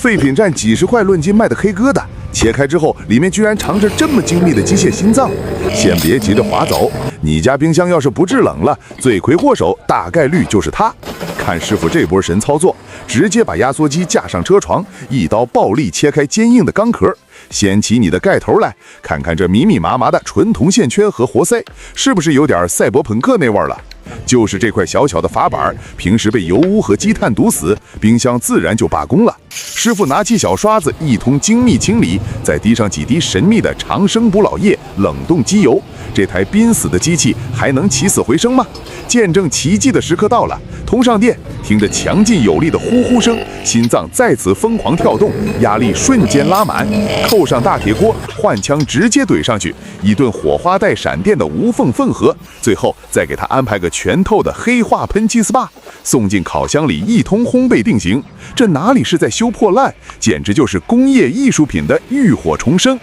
废品站几十块论斤卖的黑疙瘩，切开之后里面居然藏着这么精密的机械心脏。先别急着划走，你家冰箱要是不制冷了，罪魁祸首大概率就是他。看师傅这波神操作，直接把压缩机架上车床，一刀暴力切开坚硬的钢壳，掀起你的盖头来，看看这密密麻麻的纯铜线圈和活塞，是不是有点赛博朋克那味儿了？就是这块小小的阀板，平时被油污和积碳堵死，冰箱自然就罢工了。师傅拿起小刷子一通精密清理，再滴上几滴神秘的长生不老液冷冻机油，这台濒死的机器还能起死回生吗？见证奇迹的时刻到了，通上电，听着强劲有力的呼呼声，心脏再次疯狂跳动，压力瞬间拉满，扣上大铁锅，换枪直接怼上去，一顿火花带闪电的无缝混合，最后再给他安排个全透的黑化喷漆 SPA， 送进烤箱里一通烘焙定型。这哪里是在修破烂，简直就是工业艺术品的浴火重生。